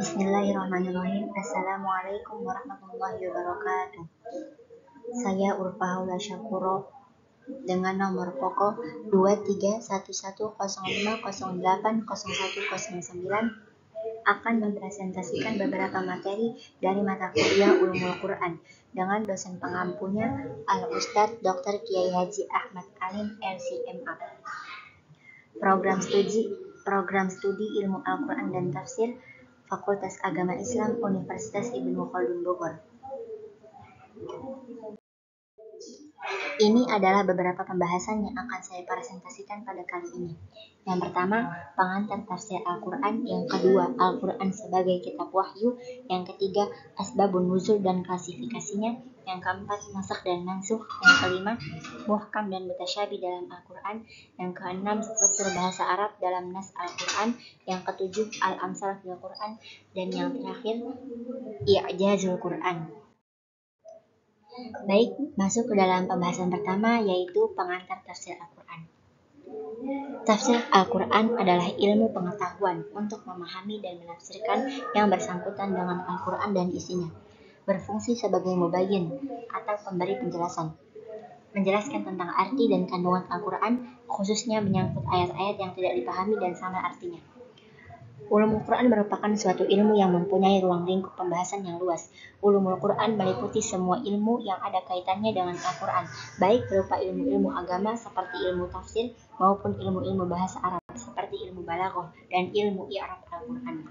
Bismillahirrahmanirrahim. Assalamualaikum warahmatullahi wabarakatuh. Saya Urfa Haula Syakuro dengan nomor pokok 231105080109 akan mempresentasikan beberapa materi dari mata kuliah Ulumul Quran dengan dosen pengampunya Al-Ustadz Dr. Kiai Haji Ahmad Alim LCMA. Program studi Ilmu Al-Quran dan Tafsir Fakultas Agama Islam Universitas Ibnu Khaldun Bogor. Ini adalah beberapa pembahasan yang akan saya presentasikan pada kali ini. Yang pertama, pengantar tafsir Al-Quran. Yang kedua, Al-Quran sebagai kitab wahyu. Yang ketiga, asbabun nuzul dan klasifikasinya. Yang keempat, nasakh dan mansukh. Yang kelima, muhkam dan mutasyabih dalam Al-Quran. Yang keenam, struktur bahasa Arab dalam nas Al-Quran. Yang ketujuh, al-amsal fil Quran. Dan yang terakhir, i'jazul Quran. Baik, masuk ke dalam pembahasan pertama, yaitu pengantar tafsir Al-Quran. Tafsir Al-Quran adalah ilmu pengetahuan untuk memahami dan menafsirkan yang bersangkutan dengan Al-Quran dan isinya. Berfungsi sebagai mubayyin atau pemberi penjelasan. Menjelaskan tentang arti dan kandungan Al-Quran, khususnya menyangkut ayat-ayat yang tidak dipahami dan sama artinya. Ulumul Quran merupakan suatu ilmu yang mempunyai ruang lingkup pembahasan yang luas. Ulumul Quran meliputi semua ilmu yang ada kaitannya dengan Al-Quran, baik berupa ilmu-ilmu agama seperti ilmu tafsir maupun ilmu-ilmu bahasa Arab seperti ilmu balaghah dan ilmu i'rab Al-Quran.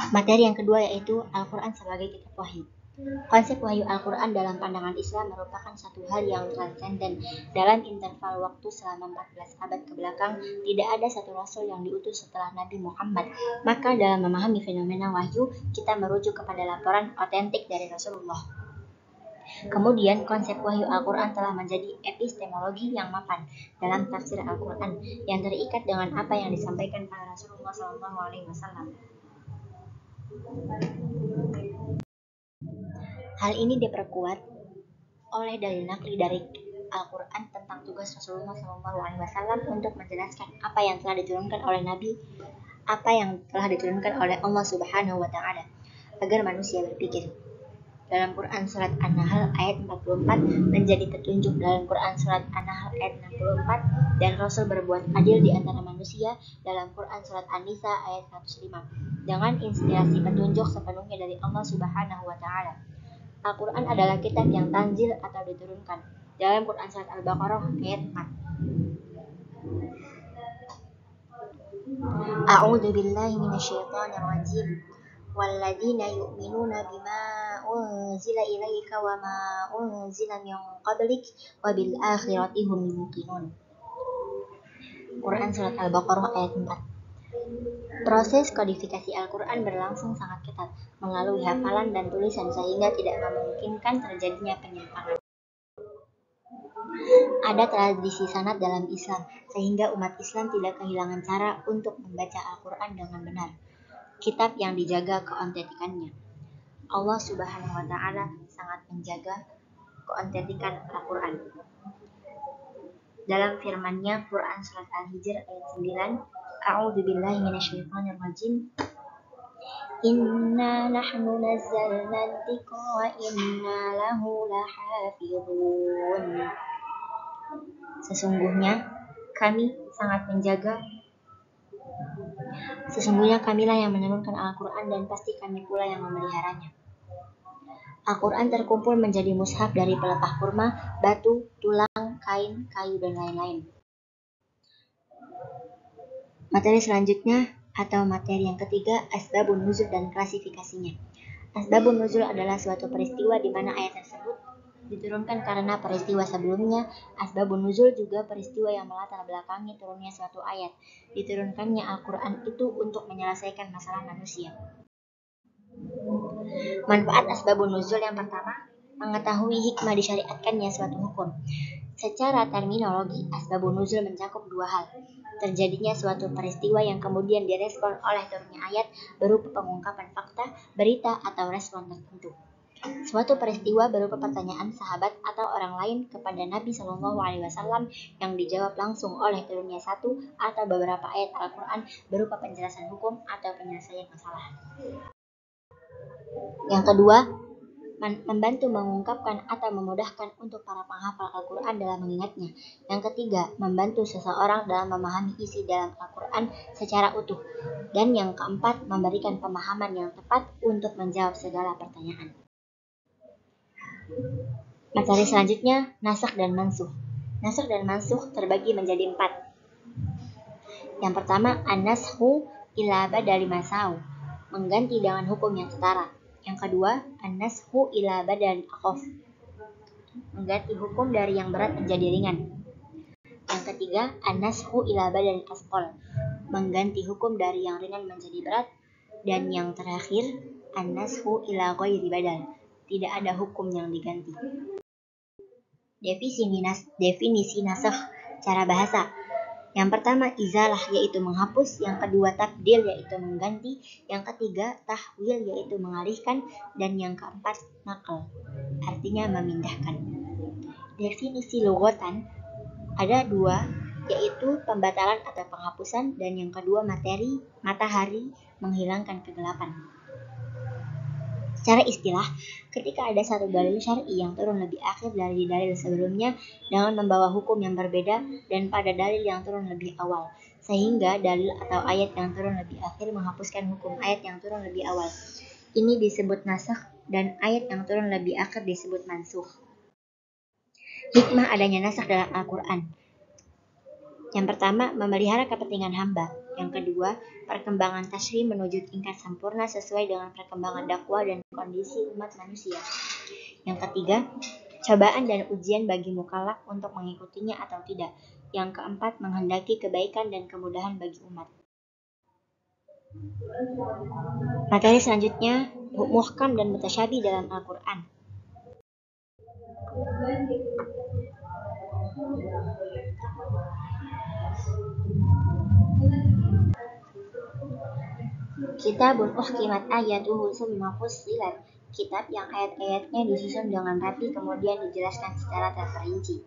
Materi yang kedua yaitu Al-Quran sebagai kitab wahyu. Konsep wahyu Al-Quran dalam pandangan Islam merupakan satu hal yang transenden. Dalam interval waktu selama 14 abad ke belakang, tidak ada satu rasul yang diutus setelah Nabi Muhammad. Maka dalam memahami fenomena wahyu, kita merujuk kepada laporan otentik dari Rasulullah. Kemudian konsep wahyu Al-Quran telah menjadi epistemologi yang mapan dalam tafsir Al-Quran yang terikat dengan apa yang disampaikan pada Rasulullah SAW. Hal ini diperkuat oleh dalil nakli dari Al-Quran tentang tugas Rasulullah SAW untuk menjelaskan apa yang telah diturunkan oleh Nabi, apa yang telah diturunkan oleh Allah Subhanahu wa Ta'ala, agar manusia berpikir. Dalam Quran Surat An-Nahl ayat 44 menjadi petunjuk dalam Quran Surat An-Nahl ayat 64, dan Rasul berbuat adil di antara manusia dalam Quran Surat An-Nisa ayat 105 dengan inspirasi petunjuk sepenuhnya dari Allah Subhanahu wa Ta'ala. Al-Quran adalah kitab yang tanzil atau diturunkan dalam Quran Surat Al-Baqarah ayat 4. A'udzu billahi minasyaitonir rajim. Walladzina yu'minuna bima unzila ilaika wa ma unzila min qablik wa bil akhirati hum yuqinun. Quran Surat Al-Baqarah ayat 4. Proses kodifikasi Al-Quran berlangsung sangat ketat melalui hafalan dan tulisan sehingga tidak memungkinkan terjadinya penyimpangan. Ada tradisi sanad dalam Islam sehingga umat Islam tidak kehilangan cara untuk membaca Al-Quran dengan benar. Kitab yang dijaga keautentikannya. Allah Subhanahu wa Ta'ala sangat menjaga keautentikan Al-Quran. Dalam firman-Nya Quran Surat Al-Hijr ayat 9, A'udzu billahi minasyaitonir rajim. Inna nahnu nazzalna dzikra wa inna lahu lahafizun. Sesungguhnya kamilah yang menurunkan Al-Quran dan pasti kami pula yang memeliharanya. Al-Quran terkumpul menjadi mushaf dari pelepah kurma, batu, tulang, kain, kayu, dan lain-lain. Materi selanjutnya atau materi yang ketiga, asbabun nuzul dan klasifikasinya. Asbabun nuzul adalah suatu peristiwa di mana ayat tersebut diturunkan karena peristiwa sebelumnya. Asbabun nuzul juga peristiwa yang melatar belakangi turunnya suatu ayat. Diturunkannya Al-Quran itu untuk menyelesaikan masalah manusia. Manfaat asbabun nuzul yang pertama, mengetahui hikmah disyariatkannya suatu hukum. Secara terminologi, asbabun nuzul mencakup dua hal. Terjadinya suatu peristiwa yang kemudian direspon oleh turunnya ayat berupa pengungkapan fakta, berita, atau respon tertentu. Suatu peristiwa berupa pertanyaan sahabat atau orang lain kepada Nabi Shallallahu Alaihi Wasallam yang dijawab langsung oleh turunnya satu atau beberapa ayat Al-Quran berupa penjelasan hukum atau penyelesaian masalah. Yang kedua, membantu mengungkapkan atau memudahkan untuk para penghafal Al-Quran dalam mengingatnya. Yang ketiga, membantu seseorang dalam memahami isi dalam Al-Quran secara utuh. Dan yang keempat, memberikan pemahaman yang tepat untuk menjawab segala pertanyaan. Materi selanjutnya, nasakh dan mansukh. Nasakh dan mansukh terbagi menjadi 4. Yang pertama, an-naskhu ila badali masau, mengganti dengan hukum yang setara. Yang kedua, an-naskhu ila badal akhaf, mengganti hukum dari yang berat menjadi ringan. Yang ketiga, an-naskhu ila badal asqal, mengganti hukum dari yang ringan menjadi berat. Dan yang terakhir, an-naskhu ila ghairi badal, tidak ada hukum yang diganti. Definisi nasakh cara bahasa. Yang pertama, izalah, yaitu menghapus. Yang kedua, tabdil, yaitu mengganti. Yang ketiga, tahwil, yaitu mengalihkan. Dan yang keempat, naql, artinya memindahkan. Definisi lughatan ada 2, yaitu pembatalan atau penghapusan. Dan yang kedua, matahari, menghilangkan kegelapan. Secara istilah, ketika ada satu dalil syar'i yang turun lebih akhir dari dalil sebelumnya dengan membawa hukum yang berbeda dan pada dalil yang turun lebih awal, sehingga dalil atau ayat yang turun lebih akhir menghapuskan hukum ayat yang turun lebih awal. Ini disebut nasakh dan ayat yang turun lebih akhir disebut mansukh. Hikmah adanya nasakh dalam Al-Quran. Yang pertama, memelihara kepentingan hamba. Yang kedua, perkembangan tasyri menuju tingkat sempurna sesuai dengan perkembangan dakwah dan kondisi umat manusia. Yang ketiga, cobaan dan ujian bagi mukallaf untuk mengikutinya atau tidak. Yang keempat, menghendaki kebaikan dan kemudahan bagi umat. Materi selanjutnya, muhkam dan mutasyabih dalam Al-Quran. Kitabun uhkimat ayatuhu summa fussilat, kitab yang ayat-ayatnya disusun dengan rapi kemudian dijelaskan secara terperinci.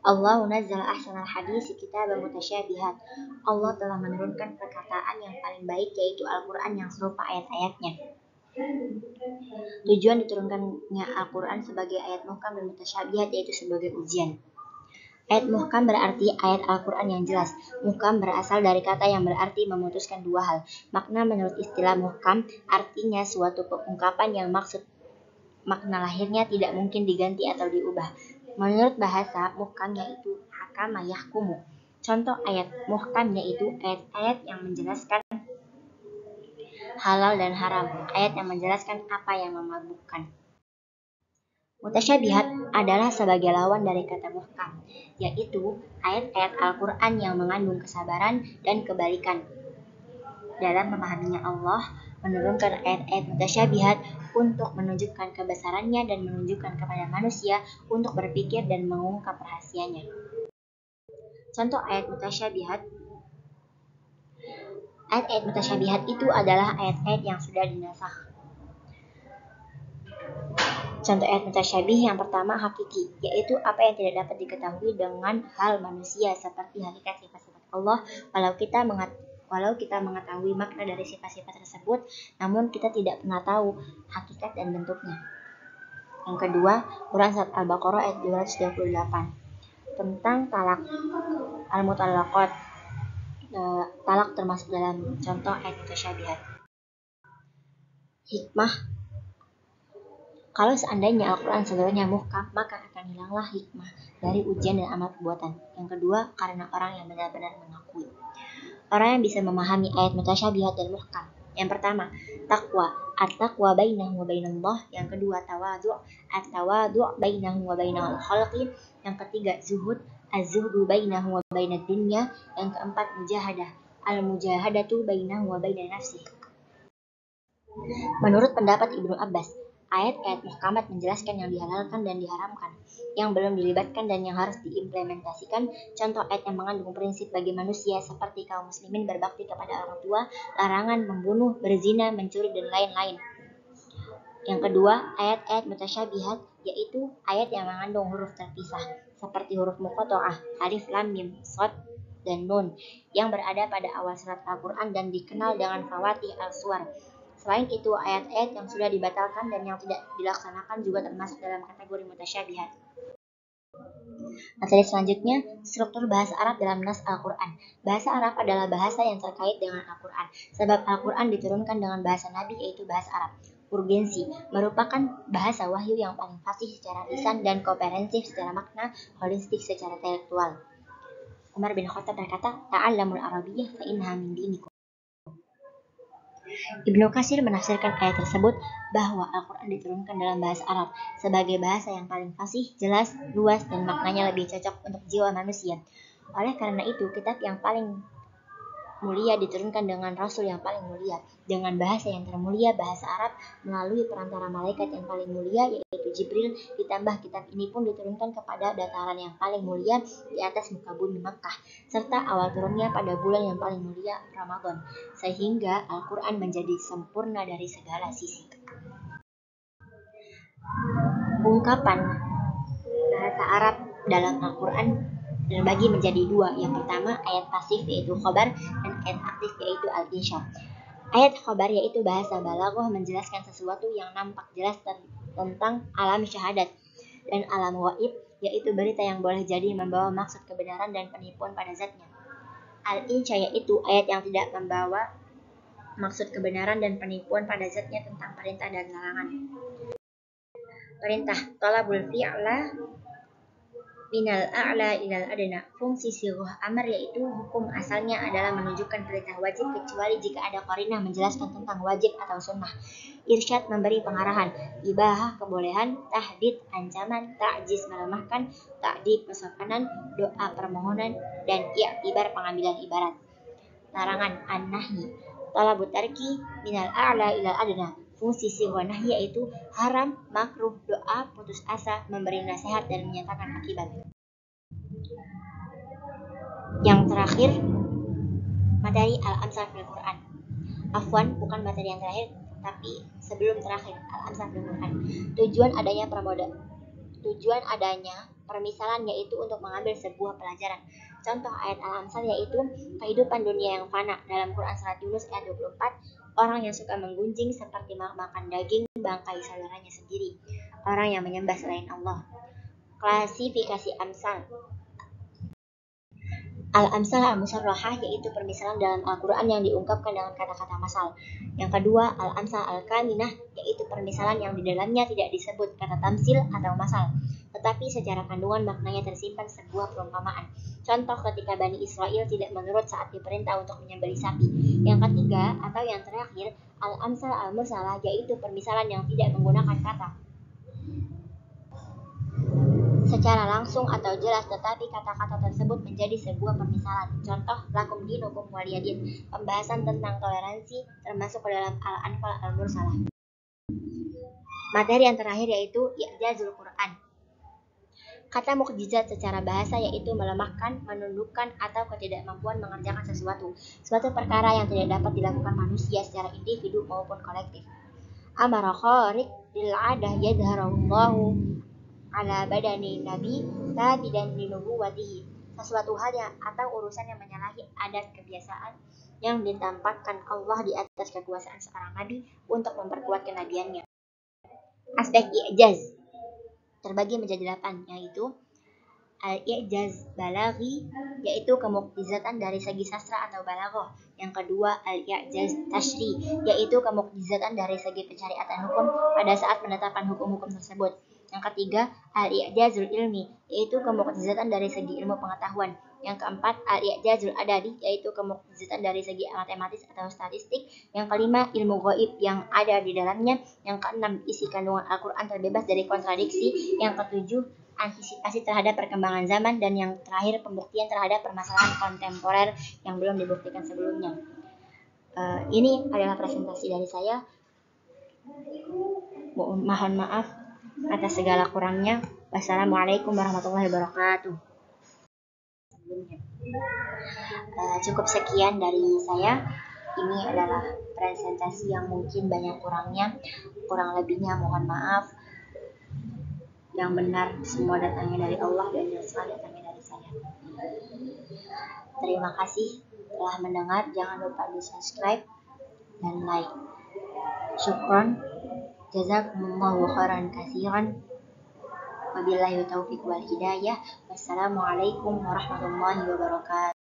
Allahu nazzala ahsanal hadis kitaban mutasyabihat. Allah telah menurunkan perkataan yang paling baik, yaitu Al-Quran yang serupa ayat-ayatnya. Tujuan diturunkannya Al-Quran sebagai ayat muhkam dan mutasyabihat yaitu sebagai ujian. Ayat muhkam berarti ayat Al-Quran yang jelas. Muhkam berasal dari kata yang berarti memutuskan 2 hal. Makna menurut istilah muhkam artinya suatu ungkapan yang makna lahirnya tidak mungkin diganti atau diubah. Menurut bahasa, muhkam yaitu hakama yahkumu. Contoh ayat muhkam yaitu ayat-ayat yang menjelaskan halal dan haram, ayat yang menjelaskan apa yang memabukkan. Mutasyabihat adalah sebagai lawan dari kata muhkam, yaitu ayat-ayat Al-Quran yang mengandung kesabaran dan kebalikan. Dalam memahaminya, Allah menurunkan ayat-ayat mutasyabihat untuk menunjukkan kebesarannya dan menunjukkan kepada manusia untuk berpikir dan mengungkap rahasianya. Contoh ayat mutasyabihat. Ayat-ayat mutasyabihat itu adalah ayat-ayat yang sudah dinasakh. Contoh ayat mutasyabih yang pertama hakiki, yaitu apa yang tidak dapat diketahui dengan hal manusia seperti hakikat sifat-sifat Allah walau kita mengetahui makna dari sifat-sifat tersebut, namun kita tidak pernah tahu hakikat dan bentuknya. Yang kedua, Quran surat Al-Baqarah ayat 228 tentang talak, al-mutallaqat. Talak termasuk dalam contoh ayat mutasyabihat. Hikmah. Kalau seandainya Al-Quran sebenarnya muhkam, maka akan hilanglah hikmah dari ujian dan amal perbuatan. Yang kedua, karena orang yang benar-benar mengakui. Orang yang bisa memahami ayat mutasyabihat dan muhkam. Yang pertama, taqwa. At-taqwa bainahu wa bainallah. Yang kedua, tawadhu'. At-tawadhu' bainahu wa bainal khalqi. Yang ketiga, zuhud. Az-zuhdu bainahu wa bainad dunya. Yang keempat, mujahadah. Al-mujahadatu bainahu wa bainan nafsih. Menurut pendapat Ibnu Abbas, ayat-ayat muhkamat menjelaskan yang dihalalkan dan diharamkan, yang belum dilibatkan dan yang harus diimplementasikan. Contoh ayat yang mengandung prinsip bagi manusia seperti kaum muslimin berbakti kepada orang tua, larangan membunuh, berzina, mencuri, dan lain-lain. Yang kedua, ayat-ayat mutasyabihat, yaitu ayat yang mengandung huruf terpisah seperti huruf muqatta'ah, alif, lam, mim, shad, dan nun yang berada pada awal surat Al-Quran dan dikenal dengan fawatih al-suwar. Selain itu, ayat-ayat yang sudah dibatalkan dan yang tidak dilaksanakan juga termasuk dalam kategori mutasyabihat. Materi selanjutnya, struktur bahasa Arab dalam nas Al-Quran. Bahasa Arab adalah bahasa yang terkait dengan Al-Quran, sebab Al-Quran diturunkan dengan bahasa Nabi, yaitu bahasa Arab. Urgensi merupakan bahasa wahyu yang paling fasih secara lisan dan komprehensif secara makna, holistik secara intelektual. Umar bin Khattab berkata, "Ta'allamul Arabiyyah fa innaha min dinikum." Ibnu Katsir menafsirkan ayat tersebut bahwa Al-Quran diturunkan dalam bahasa Arab sebagai bahasa yang paling fasih, jelas, luas, dan maknanya lebih cocok untuk jiwa manusia. Oleh karena itu, kitab yang paling mulia diturunkan dengan Rasul yang paling mulia, dengan bahasa yang termulia, bahasa Arab, melalui perantara malaikat yang paling mulia, yaitu Jibril. Ditambah kitab ini pun diturunkan kepada dataran yang paling mulia di atas muka bumi Makkah, serta awal turunnya pada bulan yang paling mulia, Ramadan, sehingga Al-Quran menjadi sempurna dari segala sisi. Ungkapan bahasa Arab dalam Al-Quran terbagi menjadi dua. Yang pertama, ayat pasif yaitu khobar, dan ayat aktif yaitu al-insya. Ayat khobar yaitu bahasa balaghah menjelaskan sesuatu yang nampak jelas tentang alam syahadat, dan alam gaib yaitu berita yang boleh jadi membawa maksud kebenaran dan penipuan pada zatnya. Al-insya yaitu ayat yang tidak membawa maksud kebenaran dan penipuan pada zatnya tentang perintah dan larangan. Perintah talabul fi'la minal a'la ilal adna. Fungsi sighah amar yaitu hukum asalnya adalah menunjukkan perintah wajib kecuali jika ada qarinah menjelaskan tentang wajib atau sunnah. Irsyad memberi pengarahan, ibahah kebolehan, tahdid ancaman, ta'jiz melemahkan, ta'dib kesopanan, doa permohonan, dan i'tibar pengambilan ibarat. Larangan an-nahi talabut tarki minal a'la ilal adna. Fungsi sighah nahi yaitu haram, makruh, doa, putus asa, memberi nasihat, dan menyatakan akibat. Yang terakhir, materi al-amsal fil Quran. Afwan, bukan materi yang terakhir, tapi sebelum terakhir, al-amsal fil Quran. Tujuan adanya permisalan yaitu untuk mengambil sebuah pelajaran. Contoh ayat al-amsal yaitu kehidupan dunia yang fana. Dalam Quran surat Yunus ayat 24, orang yang suka menggunjing seperti makan daging bangkai saudaranya sendiri, orang yang menyembah selain Allah. Klasifikasi amsal. Al-amsal al-musarrahah yaitu permisalan dalam Al-Quran yang diungkapkan dengan kata-kata masal. Yang kedua, al-amsal al-kaminah yaitu permisalan yang di dalamnya tidak disebut kata tamsil atau masal, tetapi secara kandungan maknanya tersimpan sebuah perumpamaan. Contoh ketika Bani Israel tidak menurut saat diperintah untuk menyembelih sapi. Yang ketiga atau yang terakhir, al-amsal al-mursalah yaitu permisalan yang tidak menggunakan kata secara langsung atau jelas, tetapi kata-kata tersebut menjadi sebuah permisalan. Contoh, lakum dinukum waliyadin, pembahasan tentang toleransi termasuk ke dalam al-anfal al-mursalah. Materi yang terakhir yaitu i'jazul Quran. Kata mukjizat secara bahasa yaitu melemahkan, menundukkan, atau ketidakmampuan mengerjakan sesuatu perkara yang tidak dapat dilakukan manusia secara individu maupun kolektif. Amara khariq lil 'adah yadharallahu ala badani nabi tabidan linubuwatihi, sesuatu hal yang atau urusan yang menyalahi adat kebiasaan yang ditampakkan Allah di atas kekuasaan seorang nabi untuk memperkuat kenabiannya. Aspek i'jaz terbagi menjadi 8, yaitu al-i'jaz balaghi yaitu kemukjizatan dari segi sastra atau balaghah. Yang kedua, al-i'jaz tashri yaitu kemukjizatan dari segi pencariatan hukum pada saat penetapan hukum-hukum tersebut. Yang ketiga, al-i'jazul ilmi yaitu kemukjizatan dari segi ilmu pengetahuan. Yang keempat, al-i'jazul adadi yaitu kemukjizatan dari segi matematis atau statistik. Yang kelima, ilmu gaib yang ada di dalamnya. Yang keenam, isi kandungan Al-Quran terbebas dari kontradiksi. Yang ketujuh, antisipasi terhadap perkembangan zaman. Dan yang terakhir, pembuktian terhadap permasalahan kontemporer yang belum dibuktikan sebelumnya. Ini adalah presentasi dari saya. Mohon maaf atas segala kurangnya. Wassalamualaikum warahmatullahi wabarakatuh. Cukup sekian dari saya. Ini adalah presentasi yang mungkin banyak kurangnya, kurang lebihnya mohon maaf. Yang benar semua datangnya dari Allah dan yang salah datangnya dari saya. Terima kasih telah mendengar. Jangan lupa di subscribe dan like. Syukron. Jazakumullahu khairan katsiran. Wabillahi taufiq wal hidayah. Wassalamualaikum warahmatullahi wabarakatuh.